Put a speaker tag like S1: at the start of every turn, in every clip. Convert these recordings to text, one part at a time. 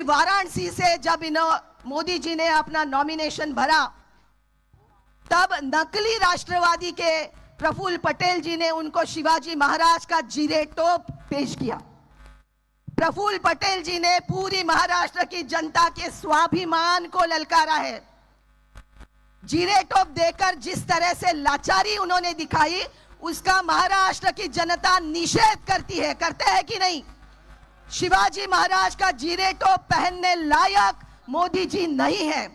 S1: वाराणसी से जब मोदी जी ने अपना नॉमिनेशन भरा, तब नकली राष्ट्रवादी के प्रफुल्ल पटेल जी ने उनको शिवाजी महाराज का जीरे टोप पेश किया। प्रफुल्ल पटेल जी ने पूरी महाराष्ट्र की जनता के स्वाभिमान को ललकारा है। जीरे टोप देकर जिस तरह से लाचारी उन्होंने दिखाई, उसका महाराष्ट्र की जनता निषेध करती है, करते हैं कि नहीं? शिवाजी महाराज का जीरे टोप पहनने लायक मोदी जी नहीं है।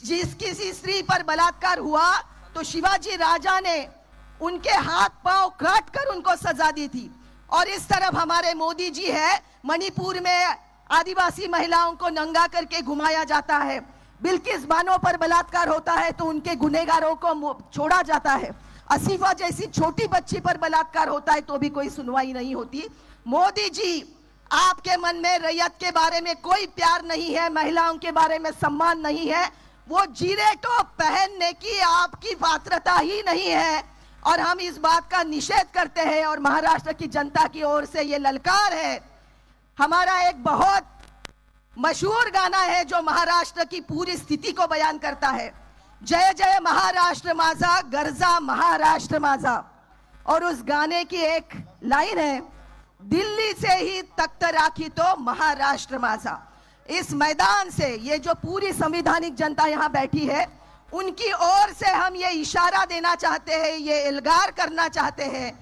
S1: जिस किसी स्त्री पर बलात्कार हुआ तो शिवाजी राजा ने उनके हाथ पांव काट कर उनको सजा दी थी, और इस तरफ हमारे मोदी जी है, मणिपुर में आदिवासी महिलाओं को नंगा करके घुमाया जाता है। बिल्किस बानो पर बलात्कार होता है तो उनके गुनहगारों को छोड़ा जाता है। आसिफा जैसी छोटी बच्ची पर बलात्कार होता है तो भी कोई सुनवाई नहीं होती। मोदी जी, आपके मन में रैयत के बारे में कोई प्यार नहीं है, महिलाओं के बारे में सम्मान नहीं है, वो जीरे टोप पहनने की आपकी पात्रता ही नहीं है, और हम इस बात का निषेध करते हैं। और महाराष्ट्र की जनता की ओर से ये ललकार है। हमारा एक बहुत मशहूर गाना है जो महाराष्ट्र की पूरी स्थिति को बयान करता है, जय जय महाराष्ट्र माझा, गर्जा महाराष्ट्र माझा। और उस गाने की एक लाइन है, दिल्ली से ही तख्त राखी तो महाराष्ट्र माझा। इस मैदान से ये जो पूरी संवैधानिक जनता यहाँ बैठी है, उनकी ओर से हम ये इशारा देना चाहते हैं, ये इल्गार करना चाहते हैं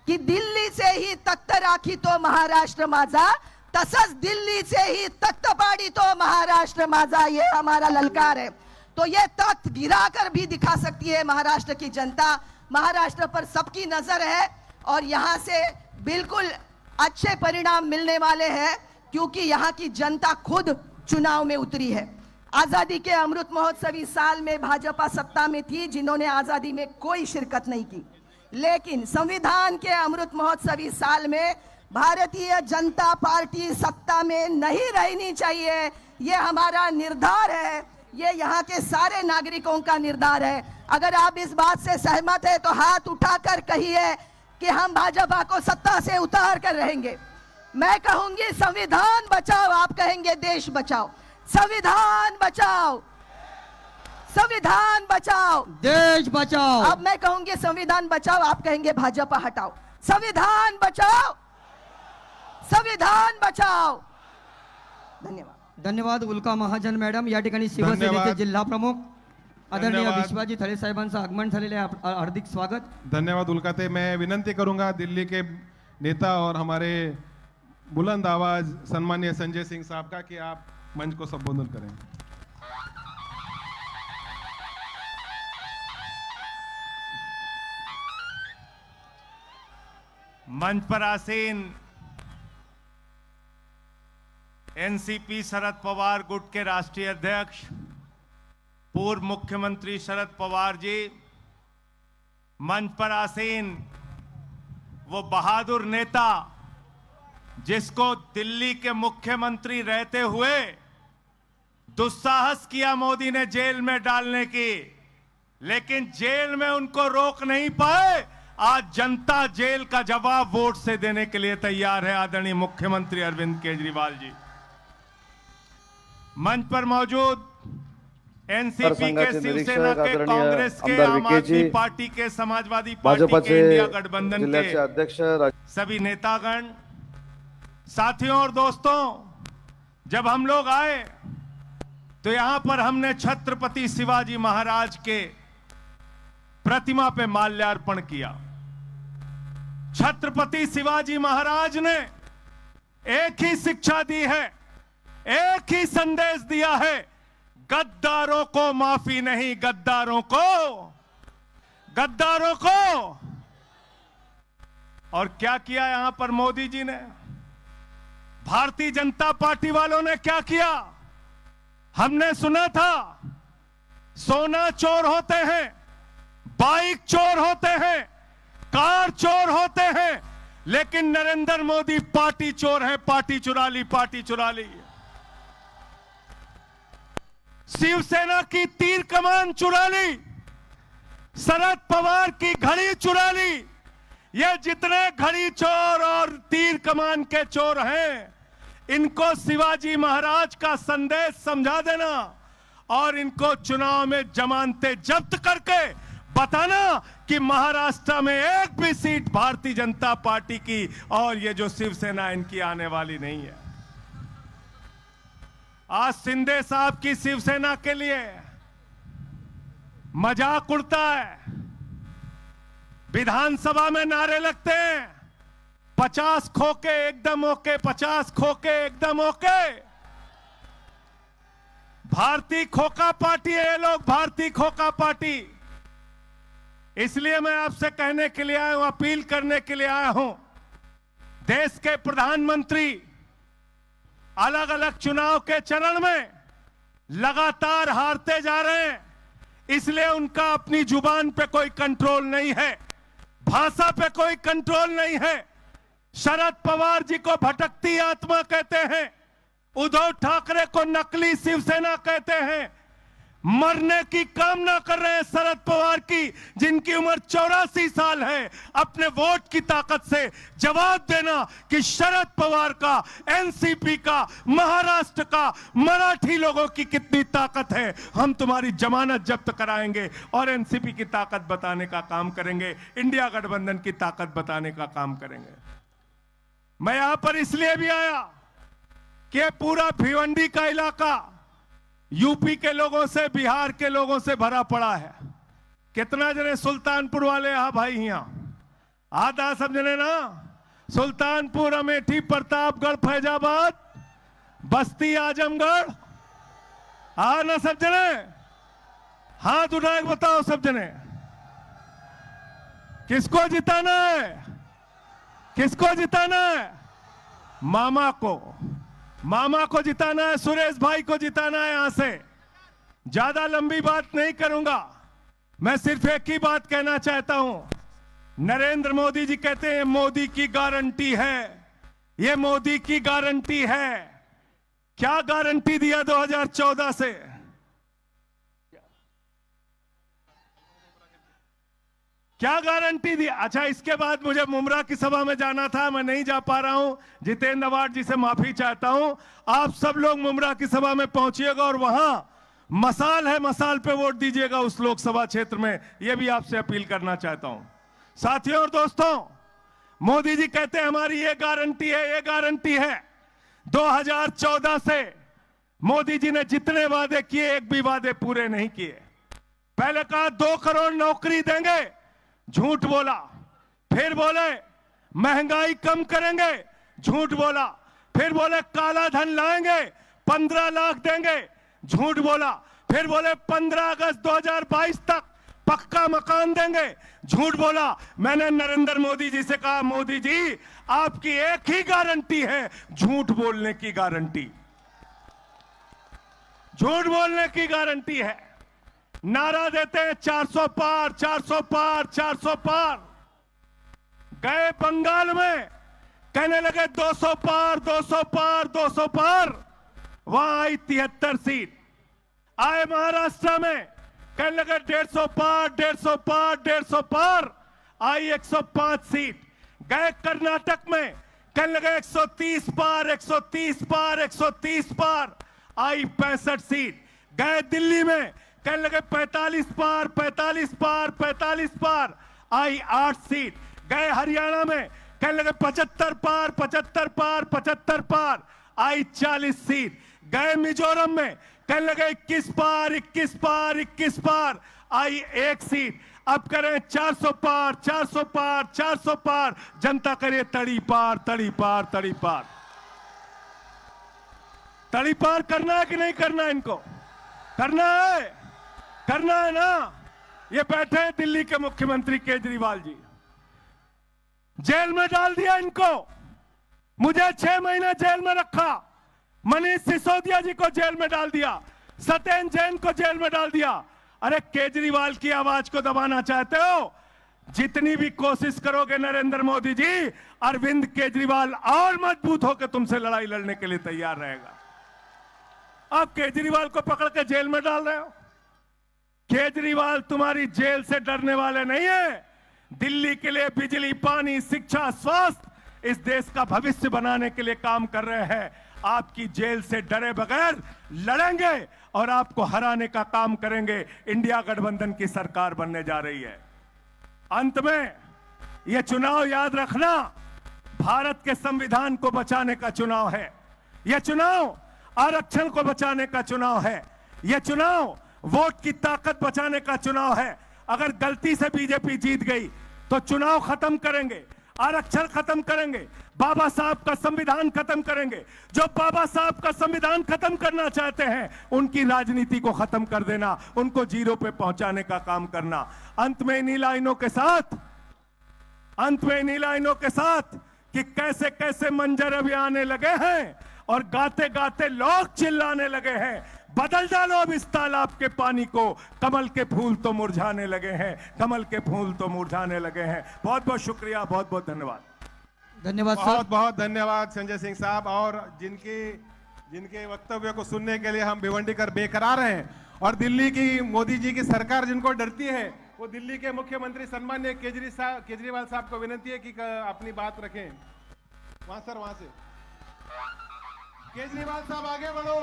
S1: कि दिल्ली से ही तख्त राखी तो महाराष्ट्र माझा, तसंच दिल्ली से ही तख्त पाड़ी तो महाराष्ट्र माझा। ये हमारा ललकार है। तो ये तख्त गिरा कर भी दिखा सकती है महाराष्ट्र की जनता। महाराष्ट्र पर सबकी नजर है और यहाँ से बिल्कुल अच्छे परिणाम मिलने वाले हैं, क्योंकि यहाँ की जनता खुद चुनाव में उतरी है। आजादी के अमृत महोत्सवी साल में भाजपा सत्ता में थी, जिन्होंने आजादी में कोई शिरकत नहीं की, लेकिन संविधान के अमृत महोत्सवी साल में भारतीय जनता पार्टी सत्ता में नहीं रहनी चाहिए। ये हमारा निर्धार है, ये यहाँ के सारे नागरिकों का निर्धार है। अगर आप इस बात से सहमत है तो हाथ उठाकर कहिए कि हम भाजपा को सत्ता से उतार कर रहेंगे। मैं कहूंगी संविधान बचाओ, आप कहेंगे देश बचाओ। संविधान बचाओ, संविधान बचाओ,
S2: देश बचाओ।
S1: अब मैं कहूंगी संविधान बचाओ, आप कहेंगे भाजपा हटाओ। संविधान बचाओ, संविधान बचाओ। धन्यवाद।
S2: धन्यवाद उल्का महाजन मॅडम। या ठिकाणी शिवसेनेचे जिल्हा प्रमुख आदरणीय विश्वाजी थळे साहेबांचं आगमन झालेले आहे, हार्दिक स्वागत।
S3: धन्यवाद उल्काते। मैं विनंती करूंगा दिल्ली के नेता और हमारे बुलंद आवाज सम्मानीय संजय सिंह साहब का कि आप मंच को संबोधन करें।
S4: मंच पर आसीन एनसीपी शरद पवार गुट के राष्ट्रीय अध्यक्ष पूर्व मुख्यमंत्री शरद पवार जी, मंच पर आसीन वो बहादुर नेता जिसको दिल्ली के मुख्यमंत्री रहते हुए दुस्साहस किया मोदी ने जेल में डालने की, लेकिन जेल में उनको रोक नहीं पाए। आज जनता जेल का जवाब वोट से देने के लिए तैयार है। आदरणीय मुख्यमंत्री अरविंद केजरीवाल जी, मंच पर मौजूद एनसीपी के, शिवसेना के, कांग्रेस के, आम आदमी पार्टी के, समाजवादी पार्टी के, इंडिया गठबंधन के
S5: अध्यक्ष,
S4: सभी नेतागण, साथियों और दोस्तों, जब हम लोग आए तो यहां पर हमने छत्रपति शिवाजी महाराज के प्रतिमा पे माल्यार्पण किया। छत्रपति शिवाजी महाराज ने एक ही शिक्षा दी है, एक ही संदेश दिया है, गद्दारों को माफी नहीं, गद्दारों को। और क्या किया यहां पर मोदी जी ने, भारतीय जनता पार्टी वालों ने क्या किया? हमने सुना था सोना चोर होते हैं, बाइक चोर होते हैं, कार चोर होते हैं, लेकिन नरेंद्र मोदी पार्टी चोर है, पार्टी चुरा ली, पार्टी चुरा ली। शिवसेना की तीर कमान चुरा ली, शरद पवार की घड़ी चुरा ली। ये जितने घड़ी चोर और तीर कमान के चोर हैं, इनको शिवाजी महाराज का संदेश समझा देना और इनको चुनाव में जमानतें जब्त करके बताना कि महाराष्ट्र में एक भी सीट भारतीय जनता पार्टी की और ये जो शिवसेना इनकी आने वाली नहीं है। आज शिंदे साहब की शिवसेना के लिए मजाक उड़ता है, विधानसभा में नारे लगते हैं 50 खोके एकदम ओके, 50 खोके एकदम ओके। भारतीय खोखा पार्टी है ये लोग, भारतीय खोखा पार्टी। इसलिए मैं आपसे कहने के लिए आया हूं, अपील करने के लिए आया हूं, देश के प्रधानमंत्री अलग अलग चुनाव के चरण में लगातार हारते जा रहे हैं, इसलिए उनका अपनी जुबान पे कोई कंट्रोल नहीं है, भाषा पे कोई कंट्रोल नहीं है। शरद पवार जी को भटकती आत्मा कहते हैं, उद्धव ठाकरे को नकली शिवसेना कहते हैं। मरने की कामना कर रहे हैं शरद पवार की, जिनकी उम्र 84 साल है। अपने वोट की ताकत से जवाब देना कि शरद पवार का, एनसीपी का, महाराष्ट्र का, मराठी लोगों की कितनी ताकत है। हम तुम्हारी जमानत जब्त कराएंगे और एनसीपी की ताकत बताने का काम करेंगे, इंडिया गठबंधन की ताकत बताने का काम करेंगे। मैं यहां पर इसलिए भी आया कि पूरा भिवंडी का इलाका यूपी के लोगों से, बिहार के लोगों से भरा पड़ा है। कितना जने सुल्तानपुर वाले हा भाई यहाँ आधा सब जने ना, सुल्तानपुर, अमेठी, प्रतापगढ़, फैजाबाद, बस्ती, आजमगढ़, हा ना सब जने, हाथ उठा के बताओ सब जने किसको जिताना है, किसको जिताना है? मामा को जिताना है, सुरेश भाई को जिताना है। यहां से ज्यादा लंबी बात नहीं करूंगा, मैं सिर्फ एक ही बात कहना चाहता हूं। नरेंद्र मोदी जी कहते हैं मोदी की गारंटी है, ये मोदी की गारंटी है। क्या गारंटी दिया 2014 से? क्या गारंटी दी? अच्छा, इसके बाद मुझे मुमरा की सभा में जाना था, मैं नहीं जा पा रहा हूं। जितेंद्र अवार्ड जी से माफी चाहता हूं। आप सब लोग मुमरा की सभा में पहुंचिएगा और वहां मसाल है, मसाल पे वोट दीजिएगा उस लोकसभा क्षेत्र में, यह भी आपसे अपील करना चाहता हूं। साथियों और दोस्तों, मोदी जी कहते हैं हमारी ये गारंटी है, ये गारंटी है। 2014 से मोदी जी ने जितने वादे किए, एक भी वादे पूरे नहीं किए। पहले कहा 2 करोड़ नौकरी देंगे, झूठ बोला। फिर बोले महंगाई कम करेंगे, झूठ बोला। फिर बोले काला धन लाएंगे, 15 लाख देंगे, झूठ बोला। फिर बोले 15 अगस्त 2022 तक पक्का मकान देंगे, झूठ बोला। मैंने नरेंद्र मोदी जी से कहा, मोदी जी आपकी एक ही गारंटी है, झूठ बोलने की गारंटी, झूठ बोलने की गारंटी है। नारा देते हैं 400 पार, 400 पार, 400 पार। गए बंगाल में, कहने लगे 200 पार, 200 पार, 200 पार। वहां आई 73 सीट। आए महाराष्ट्र में, कहने लगे 150 पार, 150 पार, 150 पार। आई 105 सीट। गए कर्नाटक में, कहने लगे 130 पार, 130 पार, 130 पार। आई 65 सीट। गए दिल्ली में, कहने लगे 45 पार, 45 पार, 45 पार। आई 8 सीट। गए हरियाणा में, कहने लगे 75 पार, 75 पार, 75 पार। आई 40 सीट। गए मिजोरम में, कहने लगे 21 पार, 21 पार, 21 पार। आई 1 सीट। अब करें 400 पार, 400 पार, 400 पार। जनता करे तड़ी पार, तड़ी पार, तड़ी पार। तड़ी पार करना है कि नहीं करना है? इनको करना है, करना है ना। ये बैठे हैं दिल्ली के मुख्यमंत्री केजरीवाल जी, जेल में डाल दिया इनको। मुझे 6 महीने जेल में रखा, मनीष सिसोदिया जी को जेल में डाल दिया, सत्येंद्र जैन को जेल में डाल दिया। अरे केजरीवाल की आवाज को दबाना चाहते हो? जितनी भी कोशिश करोगे नरेंद्र मोदी जी, अरविंद केजरीवाल और मजबूत होकर तुमसे लड़ाई लड़ने के लिए तैयार रहेगा। आप केजरीवाल को पकड़ के जेल में डाल रहे हो। केजरीवाल तुम्हारी जेल से डरने वाले नहीं है। दिल्ली के लिए बिजली, पानी, शिक्षा, स्वास्थ्य, इस देश का भविष्य बनाने के लिए काम कर रहे हैं। आपकी जेल से डरे बगैर लड़ेंगे और आपको हराने का काम करेंगे। इंडिया गठबंधन की सरकार बनने जा रही है। अंत में यह चुनाव याद रखना, भारत के संविधान को बचाने का चुनाव है। यह चुनाव आरक्षण को बचाने का चुनाव है। यह चुनाव वोट की ताकत बचाने का चुनाव है। अगर गलती से बीजेपी जीत गई तो चुनाव खत्म करेंगे, आरक्षण खत्म करेंगे, बाबा साहब का संविधान खत्म करेंगे। जो बाबा साहब का संविधान खत्म करना चाहते हैं उनकी राजनीति को खत्म कर देना, उनको जीरो पे पहुंचाने का काम करना। अंत में इन्हीं लाइनों के साथ कि कैसे कैसे मंजर अभी आने लगे हैं और गाते गाते लोग चिल्लाने लगे हैं, बदल डालो अब इस तालाब के पानी को, कमल के फूल तो मुरझाने लगे हैं, कमल के फूल तो मुरझाने लगे हैं। बहुत बहुत शुक्रिया, बहुत बहुत धन्यवाद।
S2: धन्यवाद सर।
S3: बहुत बहुत धन्यवाद संजय सिंह साहब। और जिनके वक्तव्य को सुनने के लिए हम भिवंडी कर बेकरार हैं और दिल्ली की मोदी जी की सरकार जिनको डरती है, वो दिल्ली के मुख्यमंत्री सम्मान्य केजरीवाल साहब को विनती है कि अपनी बात रखें। वहां से केजरीवाल साहब आगे बढ़ो।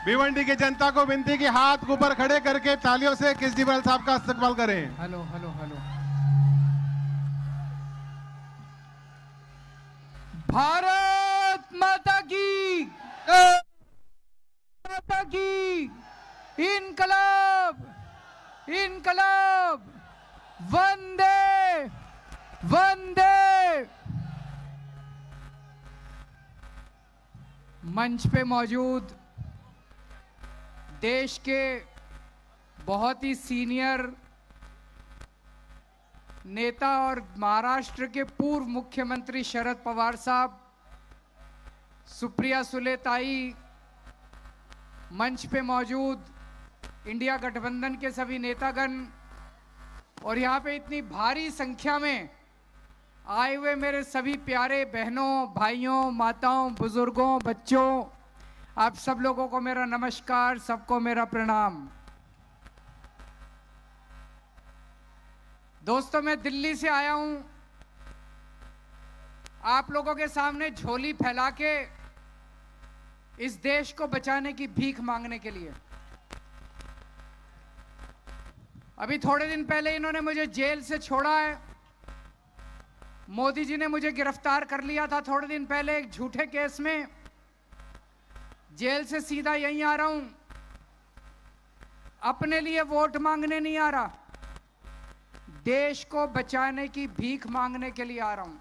S3: भिवंडी की जनता को विनती की हाथ ऊपर खड़े करके तालियों से केजरीवाल साहब का इस्तकबाल करें।
S5: Hello hello hello. भारत माता की माता की इनकलाब इनकलाब वंदे वंदे। मंच पे मौजूद देश के बहुत ही सीनियर नेता और महाराष्ट्र के पूर्व मुख्यमंत्री शरद पवार साहब, सुप्रिया सुले ताई, मंच पे मौजूद इंडिया गठबंधन के सभी नेतागण और यहाँ पे इतनी भारी संख्या में आए हुए मेरे सभी प्यारे बहनों, भाइयों, माताओं, बुजुर्गों, बच्चों, आप सब लोगों को मेरा नमस्कार, सबको मेरा प्रणाम। दोस्तों, मैं दिल्ली से आया हूं आप लोगों के सामने झोली फैला के इस देश को बचाने की भीख मांगने के लिए। अभी थोड़े दिन पहले इन्होंने मुझे जेल से छोड़ा है। मोदी जी ने मुझे गिरफ्तार कर लिया था थोड़े दिन पहले एक झूठे केस में। जेल से सीधा यहीं आ रहा हूं, अपने लिए वोट मांगने नहीं आ रहा, देश को बचाने की भीख मांगने के लिए आ रहा हूं।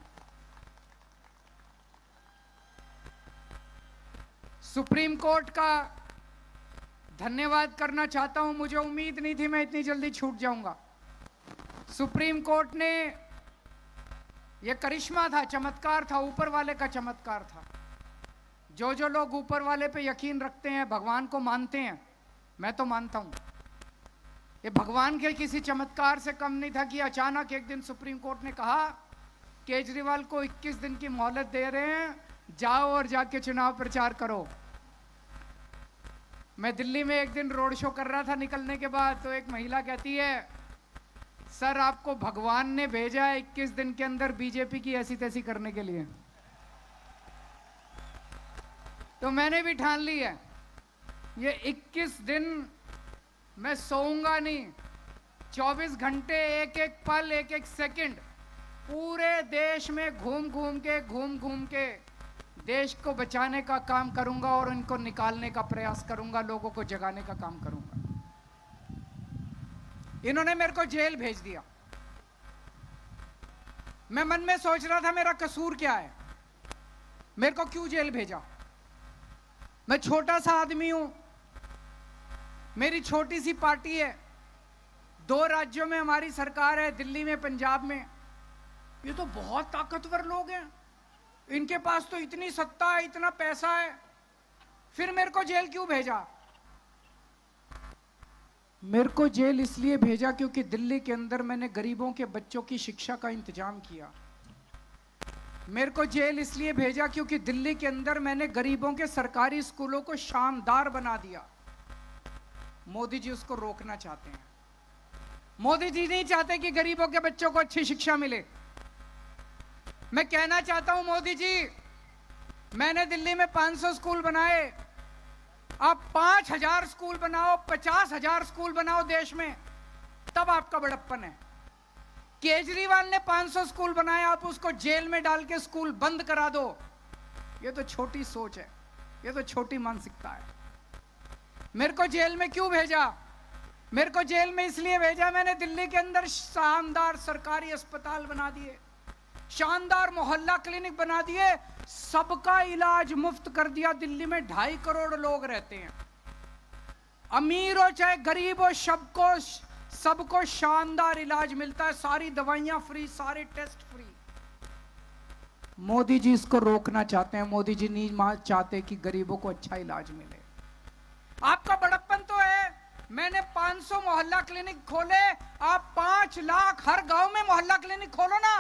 S5: सुप्रीम कोर्ट का धन्यवाद करना चाहता हूं। मुझे उम्मीद नहीं थी मैं इतनी जल्दी छूट जाऊंगा। सुप्रीम कोर्ट ने, यह करिश्मा था, चमत्कार था, ऊपर वाले का चमत्कार था। जो लोग ऊपर वाले पे यकीन रखते हैं, भगवान को मानते हैं, मैं तो मानता हूं, ये भगवान के किसी चमत्कार से कम नहीं था कि अचानक एक दिन सुप्रीम कोर्ट ने कहा केजरीवाल को 21 दिन की मोहलत दे रहे हैं, जाओ और जाके चुनाव प्रचार करो। मैं दिल्ली में एक दिन रोड शो कर रहा था, निकलने के बाद तो एक महिला कहती है, सर आपको भगवान ने भेजा है 21 दिन के अंदर बीजेपी की ऐसी तैसी करने के लिए। तो मैंने भी ठान ली है, ये 21 दिन मैं सोऊंगा नहीं, 24 घंटे, एक एक पल, एक एक सेकंड पूरे देश में घूम घूम के देश को बचाने का काम करूंगा और इनको निकालने का प्रयास करूंगा, लोगों को जगाने का काम करूंगा। इन्होंने मेरे को जेल भेज दिया। मैं मन में सोच रहा था मेरा कसूर क्या है, मेरे को क्यों जेल भेजा। मैं छोटा सा आदमी हूं, मेरी छोटी सी पार्टी है, 2 राज्यों में हमारी सरकार है, दिल्ली में, पंजाब में। ये तो बहुत ताकतवर लोग हैं, इनके पास तो इतनी सत्ता है, इतना पैसा है, फिर मेरे को जेल क्यों भेजा। मेरे को जेल इसलिए भेजा क्योंकि दिल्ली के अंदर मैंने गरीबों के बच्चों की शिक्षा का इंतजाम किया। मेरे को जेल इसलिए भेजा क्योंकि दिल्ली के अंदर मैंने गरीबों के सरकारी स्कूलों को शानदार बना दिया। मोदी जी उसको रोकना चाहते हैं। मोदी जी नहीं चाहते कि गरीबों के बच्चों को अच्छी शिक्षा मिले। मैं कहना चाहता हूं मोदी जी, मैंने दिल्ली में 500 स्कूल बनाए, आप 5000 स्कूल बनाओ, 50,000 स्कूल बनाओ देश में, तब आपका बड़प्पन है। केजरीवाल ने 500 स्कूल बनाए, आप उसको जेल में डाल के स्कूल बंद करा दो, ये तो छोटी सोच है, ये तो छोटी मानसिकता है। मेरे को जेल में क्यों भेजा? मेरे को जेल में इसलिए भेजा, मैंने दिल्ली के अंदर शानदार सरकारी अस्पताल बना दिए, शानदार मोहल्ला क्लिनिक बना दिए, सबका इलाज मुफ्त कर दिया। दिल्ली में 2.5 करोड़ लोग रहते हैं, अमीर हो चाहे गरीब हो, सबको शानदार इलाज मिलता है, सारी दवाइयां फ्री, सारे टेस्ट फ्री। मोदी जी इसको रोकना चाहते हैं। मोदी जी नहीं चाहते कि गरीबों को अच्छा इलाज मिले। आपका बड़प्पन तो है, मैंने 500 मोहल्ला क्लिनिक खोले, आप 5 लाख हर गांव में मोहल्ला क्लिनिक खोलो ना,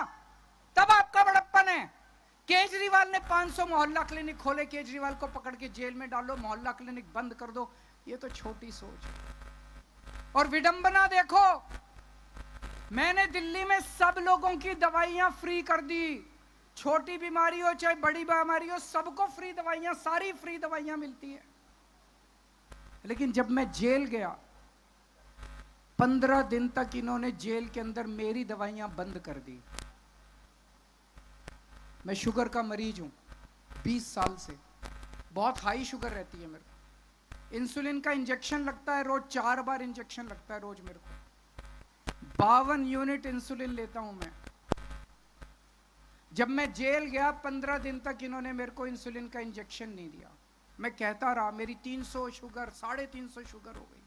S5: तब आपका बड़प्पन है। केजरीवाल ने 500 मोहल्ला क्लिनिक खोले, केजरीवाल को पकड़ के जेल में डालो, मोहल्ला क्लिनिक बंद कर दो, ये तो छोटी सोच है। और विडंबना देखो, मैंने दिल्ली में सब लोगों की दवाइयां फ्री कर दी, छोटी बीमारी हो चाहे बड़ी बीमारी हो, सबको फ्री दवाइयां, सारी फ्री दवाइयां मिलती है। लेकिन जब मैं जेल गया, 15 दिन तक इन्होंने जेल के अंदर मेरी दवाइयां बंद कर दी। मैं शुगर का मरीज हूं 20 साल से, बहुत हाई शुगर रहती है मेरे को, इंसुलिन का इंजेक्शन लगता है रोज, 4 बार इंजेक्शन लगता है रोज मेरे को, 52 यूनिट इंसुलिन लेता हूं मैं। जब मैं जेल गया 15 दिन तक इन्होंने मेरे को इंसुलिन का इंजेक्शन नहीं दिया। मैं कहता रहा, मेरी 300 शुगर, 350 शुगर हो गई।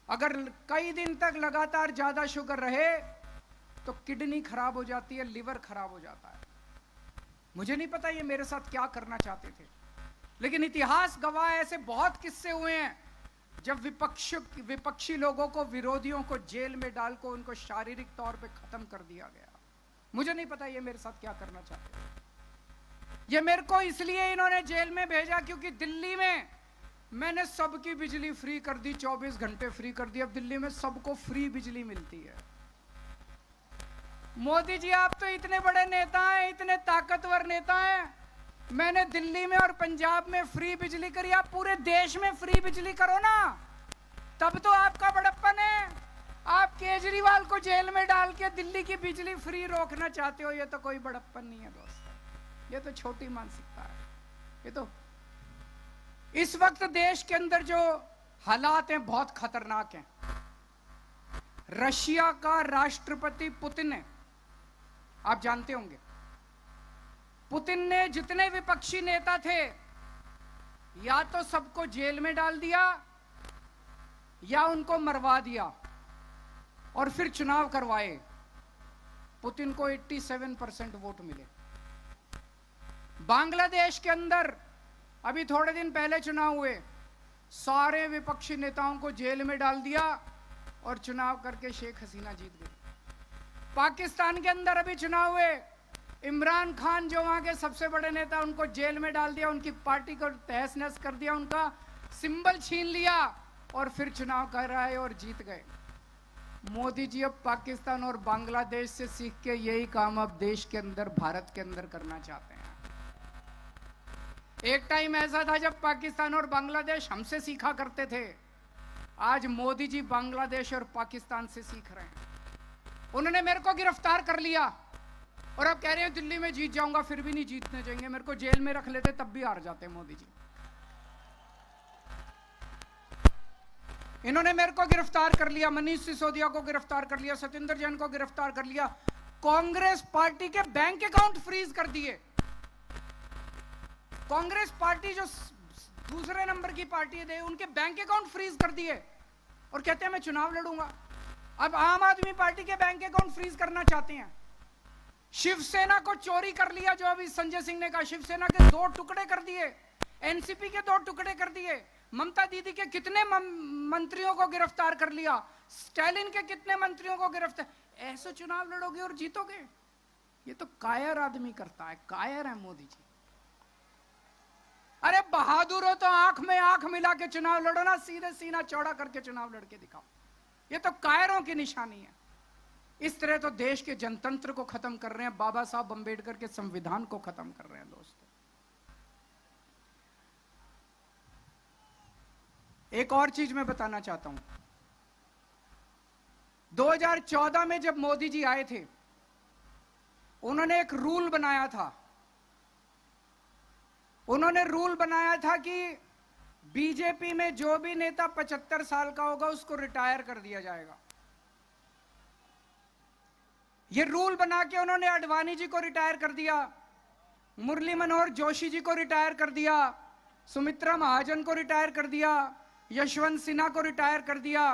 S5: अगर कई दिन तक लगातार ज्यादा शुगर रहे तो किडनी खराब हो जाती है, लिवर खराब हो जाता है। मुझे नहीं पता ये मेरे साथ क्या करना चाहते थे, लेकिन इतिहास गवाह है, ऐसे बहुत किस्से हुए हैं जब विपक्षी लोगों को, विरोधियों को जेल में डालकर उनको शारीरिक तौर पे खत्म कर दिया गया। मुझे नहीं पता ये मेरे साथ क्या करना चाहते हैं। ये मेरे को इसलिए इन्होंने जेल में भेजा क्योंकि दिल्ली में मैंने सबकी बिजली फ्री कर दी, 24 घंटे फ्री कर दी। अब दिल्ली में सबको फ्री बिजली मिलती है। मोदी जी, आप तो इतने बड़े नेता हैं, इतने ताकतवर नेता हैं, मैंने दिल्ली में और पंजाब में फ्री बिजली करी, आप पूरे देश में फ्री बिजली करो ना, तब तो आपका बड़प्पन है। आप केजरीवाल को जेल में डाल के दिल्ली की बिजली फ्री रोकना चाहते हो, ये तो कोई बड़प्पन नहीं है दोस्त, ये तो छोटी मानसिकता है। ये तो इस वक्त देश के अंदर जो हालात हैं बहुत खतरनाक हैं। रशिया का राष्ट्रपति पुतिन है, आप जानते होंगे। पुतिन ने जितने विपक्षी नेता थे या तो सबको जेल में डाल दिया या उनको मरवा दिया और फिर चुनाव करवाए। पुतिन को 87% वोट मिले। बांग्लादेश के अंदर अभी थोड़े दिन पहले चुनाव हुए, सारे विपक्षी नेताओं को जेल में डाल दिया और चुनाव करके शेख हसीना जीत गई। पाकिस्तान के अंदर अभी चुनाव हुए, इमरान खान जो वहां के सबसे बड़े नेता, उनको जेल में डाल दिया, उनकी पार्टी को तहस नहस कर दिया, उनका सिंबल छीन लिया और फिर चुनाव कराए और जीत गए। मोदी जी अब पाकिस्तान और बांग्लादेश से सीख के यही काम अब देश के अंदर, भारत के अंदर करना चाहते हैं। एक टाइम ऐसा था जब पाकिस्तान और बांग्लादेश हमसे सीखा करते थे, आज मोदी जी बांग्लादेश और पाकिस्तान से सीख रहे हैं। उन्होंने मेरे को गिरफ्तार कर लिया और अब कह रहे हैं दिल्ली में जीत जाऊंगा, फिर भी नहीं जीतने जाएंगे। मेरे को जेल में रख लेते तब भी हार जाते मोदी जी। इन्होंने मेरे को गिरफ्तार कर लिया, मनीष सिसोदिया को गिरफ्तार कर लिया, सत्येंद्र जैन को गिरफ्तार कर लिया, कांग्रेस पार्टी के बैंक अकाउंट फ्रीज कर दिए। कांग्रेस पार्टी जो दूसरे नंबर की पार्टी है, उनके बैंक अकाउंट फ्रीज कर दिए और कहते हैं मैं चुनाव लड़ूंगा। अब आम आदमी पार्टी के बैंक अकाउंट फ्रीज करना चाहते हैं। शिवसेना को चोरी कर लिया, जो अभी संजय सिंह ने कहा, शिवसेना के 2 टुकड़े कर दिए, एनसीपी के 2 टुकड़े कर दिए, ममता दीदी के कितने मंत्रियों को गिरफ्तार कर लिया, स्टालिन के कितने मंत्रियों को गिरफ्तार। ऐसे चुनाव लड़ोगे और जीतोगे? ये तो कायर आदमी करता है, कायर है मोदी जी। अरे बहादुर हो तो आंख में आंख मिला के चुनाव लड़ो ना, सीधे सीना चौड़ा करके चुनाव लड़के दिखाओ। ये तो कायरों की निशानी है। इस तरह तो देश के जनतंत्र को खत्म कर रहे हैं, बाबा साहब अंबेडकर के संविधान को खत्म कर रहे हैं दोस्तों। एक और चीज मैं बताना चाहता हूं। 2014 में जब मोदी जी आए थे, उन्होंने एक रूल बनाया था। उन्होंने रूल बनाया था कि बीजेपी में जो भी नेता 75 साल का होगा उसको रिटायर कर दिया जाएगा। ये रूल बना के उन्होंने अडवाणी जी को रिटायर कर दिया, मुरली मनोहर जोशी जी को रिटायर कर दिया, सुमित्रा महाजन को रिटायर कर दिया, यशवंत सिन्हा को रिटायर कर दिया।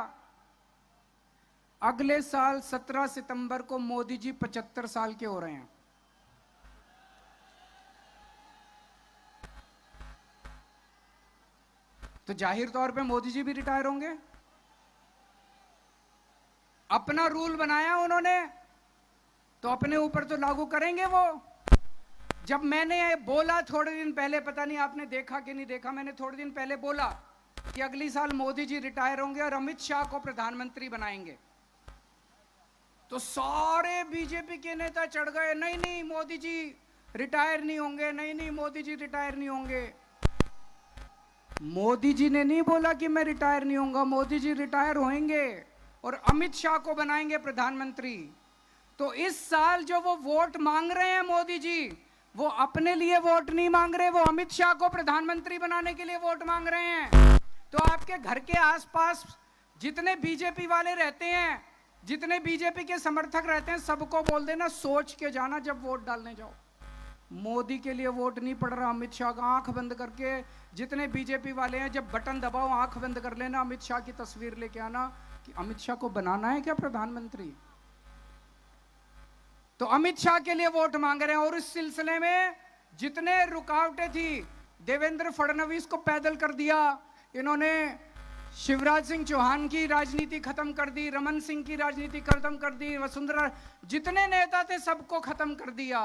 S5: अगले साल 17 सितंबर को मोदी जी 75 साल के हो रहे हैं। तो जाहिर तौर पे मोदी जी भी रिटायर होंगे। अपना रूल बनाया उन्होंने तो अपने ऊपर तो लागू करेंगे वो। जब मैंने बोला थोड़े दिन पहले, पता नहीं आपने देखा कि नहीं देखा, मैंने थोड़े दिन पहले बोला कि अगली साल मोदी जी रिटायर होंगे और अमित शाह को प्रधानमंत्री बनाएंगे, तो सारे बीजेपी के नेता चढ़ गए, नहीं नहीं मोदी जी रिटायर नहीं होंगे, नहीं नहीं मोदी जी रिटायर नहीं होंगे। मोदी जी ने नहीं बोला कि मैं रिटायर नहीं होऊंगा, मोदी जी रिटायर होंगे और अमित शाह को बनाएंगे प्रधानमंत्री। तो इस साल जो वो वोट मांग रहे हैं मोदी जी, वो अपने लिए वोट नहीं मांग रहे, वो अमित शाह को प्रधानमंत्री बनाने के लिए वोट मांग रहे हैं। तो आपके घर के आसपास जितने बीजेपी वाले रहते हैं, जितने बीजेपी के समर्थक रहते हैं, सबको बोल देना सोच के जाना जब वोट डालने जाओ। मोदी के लिए वोट नहीं पड़ रहा, अमित शाह का आंख बंद करके जितने बीजेपी वाले हैं, जब बटन दबाओ आंख बंद कर लेना, अमित शाह की तस्वीर लेके आना कि अमित शाह को बनाना है क्या प्रधानमंत्री। तो अमित शाह के लिए वोट मांग रहे हैं। और इस सिलसिले में जितने रुकावटें थी, देवेंद्र फडणवीस को पैदल कर दिया इन्होंने, शिवराज सिंह चौहान की राजनीति खत्म कर दी, रमन सिंह की राजनीति खत्म कर दी, वसुंधरा, जितने नेता थे सबको खत्म कर दिया।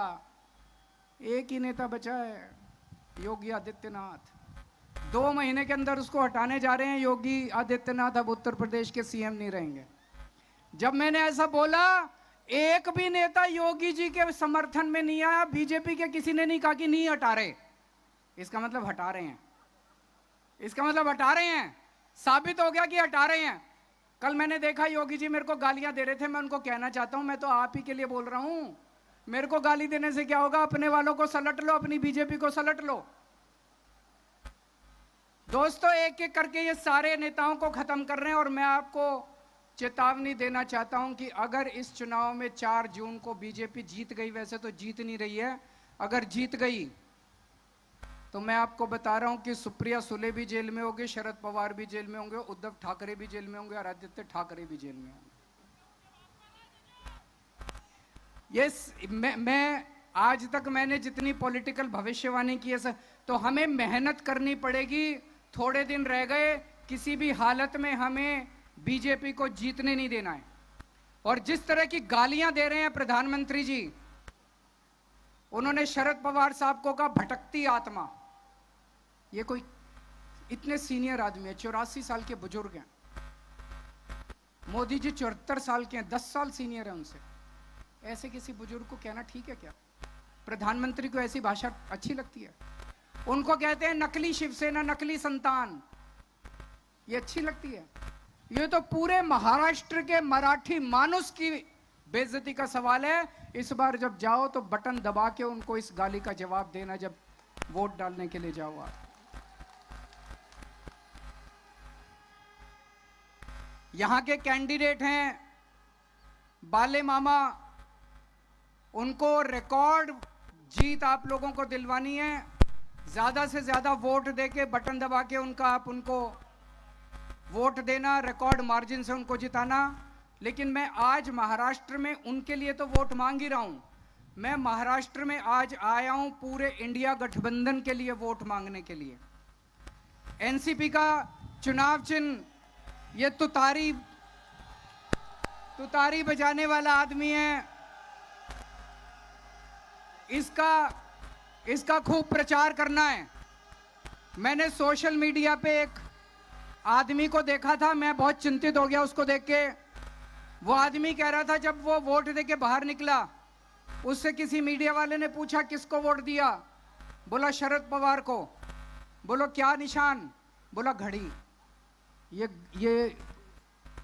S5: एक ही नेता बचा है, योगी आदित्यनाथ। 2 महीने के अंदर उसको हटाने जा रहे हैं। योगी आदित्यनाथ अब उत्तर प्रदेश के सीएम नहीं रहेंगे। जब मैंने ऐसा बोला, एक भी नेता योगी जी के समर्थन में नहीं आया। बीजेपी के किसी ने नहीं कहा कि नहीं हटा रहे, इसका मतलब हटा रहे हैं, इसका मतलब हटा रहे हैं, साबित हो गया कि हटा रहे हैं। कल मैंने देखा योगी जी मेरे को गालियां दे रहे थे, मैं उनको कहना चाहता हूं, मैं तो आप ही के लिए बोल रहा हूं, मेरे को गाली देने से क्या होगा, अपने वालों को सलट लो, अपनी बीजेपी को सलट लो। दोस्तों, एक एक करके ये सारे नेताओं को खत्म कर रहे हैं। और मैं आपको चेतावनी देना चाहता हूं कि अगर इस चुनाव में 4 जून को बीजेपी जीत गई, वैसे तो जीत नहीं रही है, अगर जीत गई तो मैं आपको बता रहा हूं कि सुप्रिया सुले भी जेल में होंगे, शरद पवार भी जेल में होंगे, उद्धव ठाकरे भी जेल में होंगे और आदित्य ठाकरे भी जेल में होंगे। मैं आज तक मैंने जितनी पॉलिटिकल भविष्यवाणी की है, तो हमें मेहनत करनी पड़ेगी। थोड़े दिन रह गए, किसी भी हालत में हमें बीजेपी को जीतने नहीं देना है। और जिस तरह की गालियां दे रहे हैं प्रधानमंत्री जी, उन्होंने शरद पवार साहब को कहा भटकती आत्मा। ये कोई इतने सीनियर आदमी है, 84 साल के बुजुर्ग हैं। मोदी जी 74 साल के हैं, 10 साल सीनियर है उनसे। ऐसे किसी बुजुर्ग को कहना ठीक है क्या? प्रधानमंत्री को ऐसी भाषा अच्छी लगती है? उनको कहते हैं नकली शिवसेना, नकली संतान, ये अच्छी लगती है? ये तो पूरे महाराष्ट्र के मराठी मानुस की बेइज्जती का सवाल है। इस बार जब जाओ तो बटन दबा के उनको इस गाली का जवाब देना, जब वोट डालने के लिए जाओ आप। यहां के कैंडिडेट हैं बाले मामा, उनको रिकॉर्ड जीत आप लोगों को दिलवानी है। ज्यादा से ज्यादा वोट देके, बटन दबा के आप उनको वोट देना, रिकॉर्ड मार्जिन से उनको जिताना। लेकिन मैं आज महाराष्ट्र में उनके लिए तो वोट मांग ही रहा हूं। मैं महाराष्ट्र में आज आया हूं पूरे इंडिया गठबंधन के लिए वोट मांगने के लिए। एनसीपी का चुनाव चिन्ह ये तुतारी बजाने वाला आदमी है, इसका खूब प्रचार करना है। मैंने सोशल मीडिया पे एक आदमी को देखा था, मैं बहुत चिंतित हो गया उसको देख के। वो आदमी कह रहा था, जब वो वोट देके बाहर निकला, उससे किसी मीडिया वाले ने पूछा किसको वोट दिया, बोला शरद पवार को। बोलो क्या निशान? बोला घड़ी। ये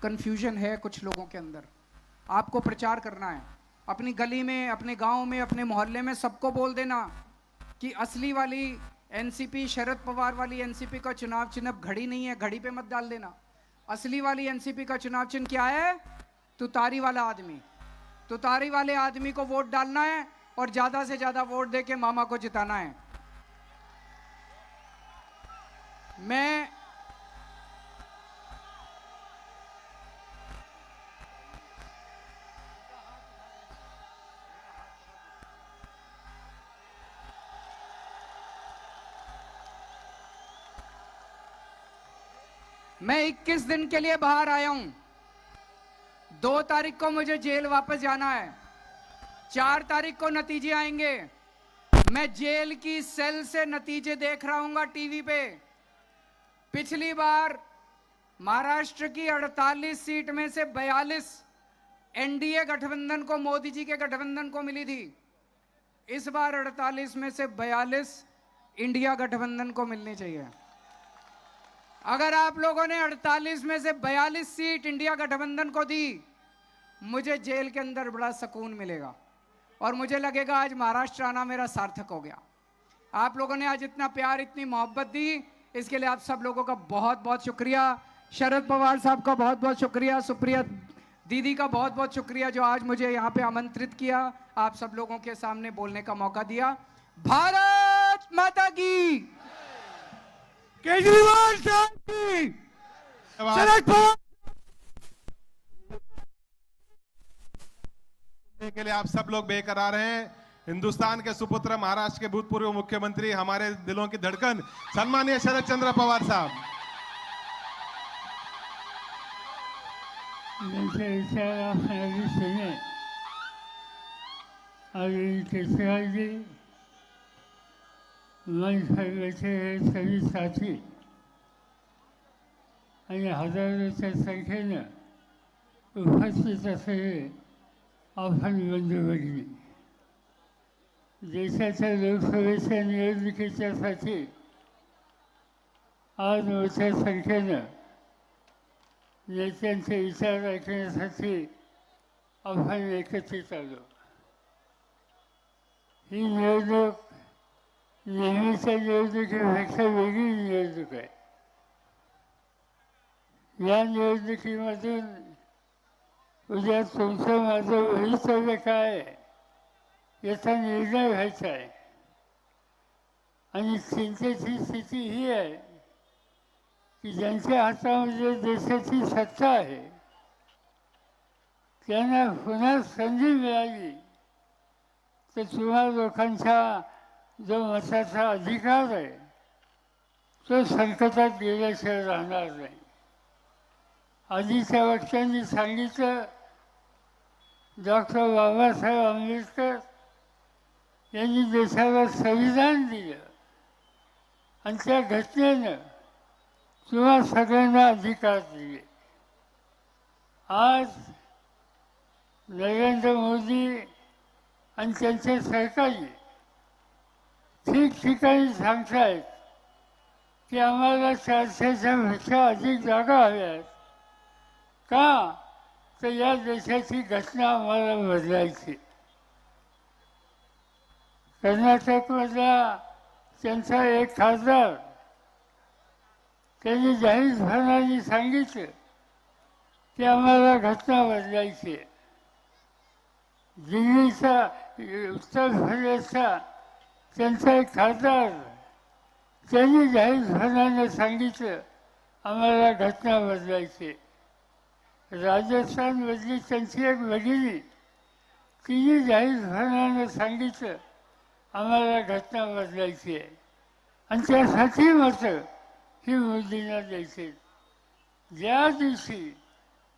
S5: कंफ्यूजन है कुछ लोगों के अंदर। आपको प्रचार करना है अपनी गली में, अपने गांव में, अपने मोहल्ले में, सबको बोल देना कि असली वाली एनसीपी, शरद पवार वाली एनसीपी का चुनाव चिन्ह घड़ी नहीं है, घड़ी पे मत डाल देना। असली वाली एनसीपी का चुनाव चिन्ह क्या है? तुतारी वाला आदमी। तुतारी वाले आदमी को वोट डालना है और ज्यादा से ज्यादा वोट देके मामा को जिताना है। मैं 21 दिन के लिए बाहर आया हूं। 2 तारीख को मुझे जेल वापस जाना है। 4 तारीख को नतीजे आएंगे। मैं जेल की सेल से नतीजे देख रहा हूंगा टीवी पे। पिछली बार महाराष्ट्र की 48 सीट में से 42 एनडीए गठबंधन को, मोदी जी के गठबंधन को मिली थी। इस बार 48 में से 42 इंडिया गठबंधन को मिलनी चाहिए। अगर आप लोगों ने 48 में से 42 सीट इंडिया गठबंधन को दी, मुझे जेल के अंदर बड़ा सुकून मिलेगा और मुझे लगेगा आज महाराष्ट्र आना मेरा सार्थक हो गया। आप लोगों ने आज इतना प्यार, इतनी मोहब्बत दी, इसके लिए आप सब लोगों का बहुत बहुत शुक्रिया। शरद पवार साहब का बहुत बहुत शुक्रिया। सुप्रिया दीदी का बहुत बहुत शुक्रिया जो आज मुझे यहाँ पे आमंत्रित किया, आप सब लोगों के सामने बोलने का मौका दिया। भारत माता की, केजरीवाल साहब की, शरद पवार
S3: के लिए आप सब लोग बेकरार हैं। हिंदुस्तान के सुपुत्र, महाराष्ट्र के भूतपूर्व मुख्यमंत्री, हमारे दिलों की धड़कन, सम्मानीय शरद चंद्र पवार साहब।
S6: सुने और केजरीवाल जी, मंच पर बैठे हैं सभी साथी आणि हजारोच्या संख्येनं उपस्थित असलेले आपण बंधू-भगिनी, देशाच्या लोकसभेच्या निवडणुकीच्यासाठी आज मोठ्या संख्येनं नेत्यांचे विचार ऐकण्यासाठी आपण एकत्रित आलो। ही निवडणूक नेहमीच्या निवडणुकीपेक्षा वेगळी निवडणूक आहे। या निवडणुकीमधून उद्या तुमचं माझं भवितव्य काय आहे याचा निर्णय व्हायचा आहे आणि चिंतेची स्थिती ही आहे की ज्यांच्या हातामध्ये देशाची सत्ता आहे त्यांना पुन्हा संधी मिळाली तर तुम्हा लोकांचा जो मताचा अधिकार आहे तो संकटात गेल्याशिवाय राहणार नाही। आधीच्या वक्त्यांनी सांगितलं, डॉक्टर बाबासाहेब आंबेडकर यांनी देशाला संविधान दिलं आणि त्या घटनेनं तुम्हा सगळ्यांना अधिकार दिले। आज नरेंद्र मोदी आणि त्यांचे सहकारी ठिकठिकाणी सांगतायत की आम्हाला 400च्या पेक्षा अधिक जागा हव्यात। का? तर या देशाची घटना आम्हाला बदलायची। कर्नाटकमधला त्यांचा एक खासदार त्यांनी जाहीरपणाने सांगितलं की आम्हाला घटना बदलायची। दिल्लीचा, उत्तर प्रदेशचा त्यांचा एक खासदार त्यांनी जाहीरपणाने सांगितलं आम्हाला घटना बदलायची। राजस्थानमधली त्यांची एक भगिनी, तिने जाहीरपणाने सांगितलं आम्हाला घटना बदलायची आहे आणि त्यासाठी मात्र ही मोदींना द्यायची। ज्या दिवशी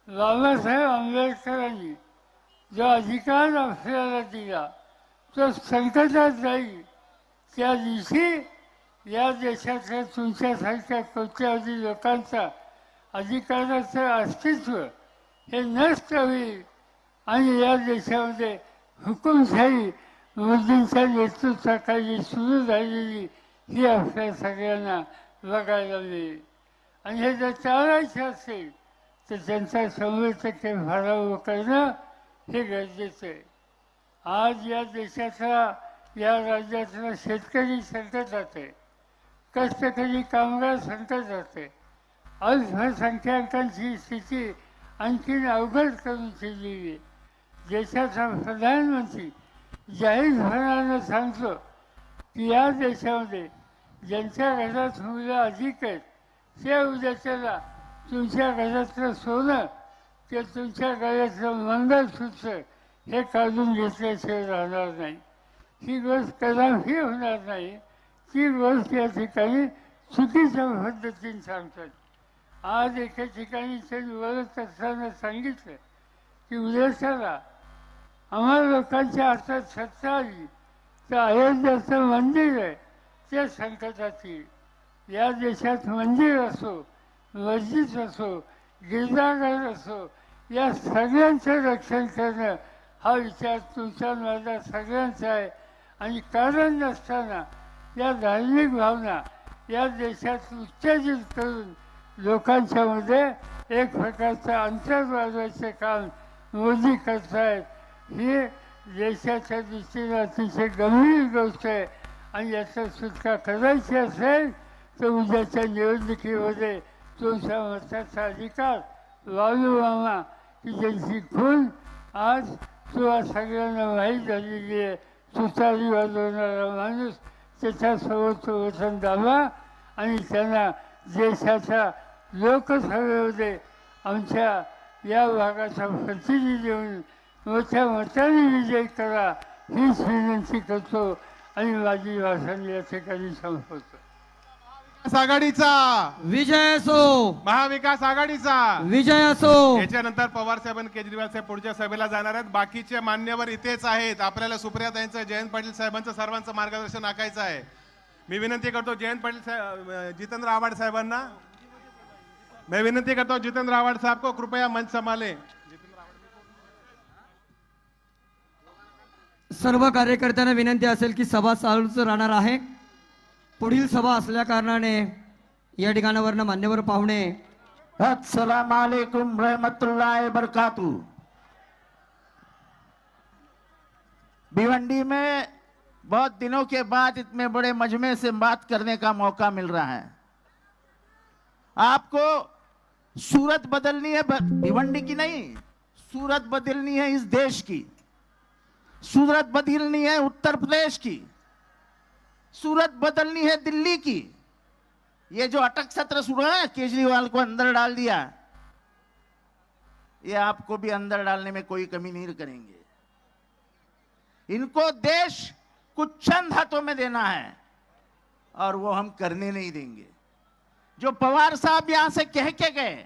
S6: बाबासाहेब आंबेडकरांनी जो अधिकार आपल्याला दिला तो संकटात जाईल, त्या दिवशी या देशाच्या तुमच्यासारख्या कोट्यावधी लोकांचा अधिकाराचं अस्तित्व हे नष्ट होईल आणि या देशामध्ये हुकुमशाही मोदींच्या नेतृत्वाखाली सुरू झालेली ही आपल्या सगळ्यांना बघायला मिळेल। आणि हे जर चालायचं असेल तर त्यांचा 100% भराव करणं हे गरजेचं आहे. आज या देशाचा, या राज्यातला शेतकरी संकटात आहे, कष्टकरी कामगार संकटात आहे, अल्पसंख्याकांची स्थिती आणखीन अवघड करून ठेवलेली आहे. देशाचा प्रधानमंत्री जाहीरपणानं सांगतो की या देशामध्ये ज्यांच्या घरात मुलं अधिक आहेत ते उद्याच्याला तुमच्या घरातलं सोनं ते तुमच्या गळ्यातलं मंगळसूत्र हे काढून घेतल्याशिवाय राहणार नाही. ही गोष्ट कदापि होणार नाही. ती गोष्ट या ठिकाणी चुकीच्या पद्धतीने सांगतात. आज एका ठिकाणी त्यांनी बोलत असताना सांगितलं की उद्याच्याला आम्हाला लोकांच्या हातात सत्ता आली तर अयोध्याचं मंदिर आहे ते संकटात येईल. या देशात मंदिर असो, मस्जिद असो, गिरजाघर असो, या सगळ्यांचं रक्षण करणं हा विचार तुमचा माझा सगळ्यांचा आहे. आणि कारण नसताना या धार्मिक भावना या देशात उत्तेजित करून लोकांच्यामध्ये एक प्रकारचं अंतर वाजवायचं काम मोदी करतायत. ही देशाच्या दृष्टीने अतिशय गंभीर गोष्ट आहे. आणि याचा सुटका करायची असेल तर उद्याच्या निवडणुकीमध्ये तुमच्या मताचा अधिकार लालू मामा की ज्यांची खून आज तुला सगळ्यांना माहीत झालेली आहे, तुतारी वाजवणारा माणूस, त्याच्यासोबत तो वचन दाबा आणि त्यांना देशाच्या लोकसभेमध्ये आमच्या या भागाचा प्रतिनिधी म्हणून मोठ्या मताने विजय करा हीच विनंती करतो आणि माझी भाषण या ठिकाणी संपवतो.
S3: आघाडीचा
S2: विजय असो,
S3: महाविकास आघाडीचा
S2: विजय असो.
S3: याच्यानंतर पवार साहेब आणि केजरीवाल साहेब पुढच्या सभेला जाणार आहेत. बाकीचे मान्यवर इथेच आहेत. आपल्याला सुप्रियाताईंचं, जयंत पाटील साहेबांचं सर्वांचं मार्गदर्शन ऐकायचं आहे. मी विनंती करतो जयंत पाटील साहेब, जितेंद्र आव्हाड साहेबांना मैं विनंती करता हूं जितेंद्र आव्हाड साहब को कृपया मंच संभाले.
S2: सर्व कार्यकर्त्यांना विनंती असेल की सभा चालूच राहणार आहे. पुढील सभा असल्या कारणाने या ठिकाणावरनं मान्यवर पाहुणे
S7: अस्सलाम वालेकुम रहमतुल्लाहि बरकातू. भिवंडी में बहुत दिनों के बाद इतने बड़े मजमे से बात करने का मौका मिल रहा है. आपको सूरत बदलनी है, भिवंडी की नहीं, सूरत बदलनी है इस देश की. सूरत बदलनी है उत्तर प्रदेश की. सूरत बदलनी है दिल्ली की. ये जो अटक सत्र शुरू है, केजरीवाल को अंदर डाल दिया, ये आपको भी अंदर डालने में कोई कमी नहीं करेंगे. इनको देश कुछ चंद हाथों में देना है और वो हम करने नहीं देंगे. जो पवार साहब यहां से कह के गए,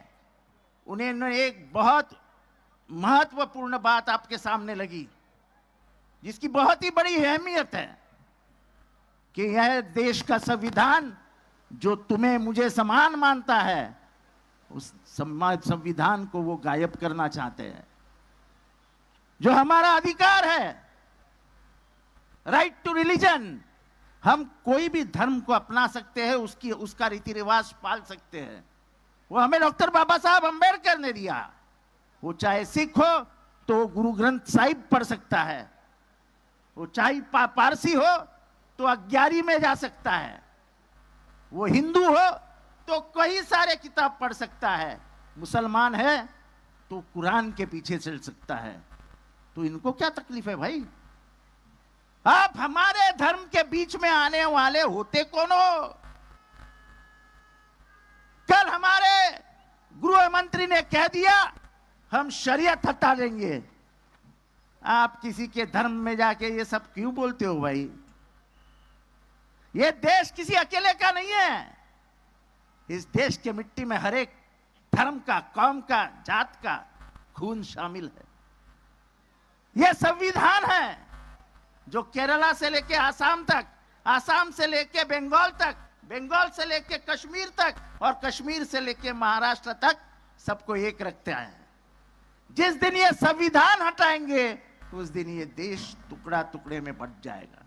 S7: उन्हें एक बहुत महत्वपूर्ण बात आपके सामने लगी जिसकी बहुत ही बड़ी अहमियत है कि यह देश का संविधान जो तुम्हें मुझे समान मानता है, उस संविधान को वो गायब करना चाहते हैं. जो हमारा अधिकार है, राइट टू रिलीजन, हम कोई भी धर्म को अपना सकते हैं, उसका रीति रिवाज पाल सकते हैं. वो हमें डॉक्टर बाबा साहब अंबेडकर ने दिया. वो चाहे सिख हो तो गुरु ग्रंथ साहिब पढ़ सकता है, वो चाहे पारसी हो तो 11वीं में जा सकता है, वो हिंदू हो तो कई सारे किताब पढ़ सकता है, मुसलमान है तो कुरान के पीछे चल सकता है. तो इनको क्या तकलीफ है भाई? आप हमारे धर्म के बीच में आने वाले होते कौन हो? कल हमारे गृह मंत्री ने कह दिया हम शरीयत हटा देंगे. आप किसी के धर्म में जाके ये सब क्यों बोलते हो भाई? ये देश किसी अकेले का नहीं है. इस देश के मिट्टी में हर एक धर्म का, कौम का, जात का खून शामिल है. यह संविधान है जो केरला से लेके आसाम तक, आसाम से लेके बंगाल तक, बंगाल से लेके कश्मीर तक और कश्मीर से लेके महाराष्ट्र तक सबको एक रखते हैं. जिस दिन ये संविधान हटाएंगे उस दिन ये देश टुकड़ा टुकड़े में बट जाएगा.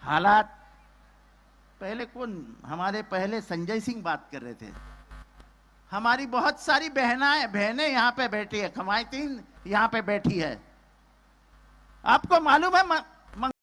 S7: हालात पहले कौन, हमारे पहले संजय सिंह बात कर रहे थे। हमारी बहुत सारी बहनें यहाँ पे बैठी है, खमाइतीन यहाँ पे बैठी है। आपको मालूम है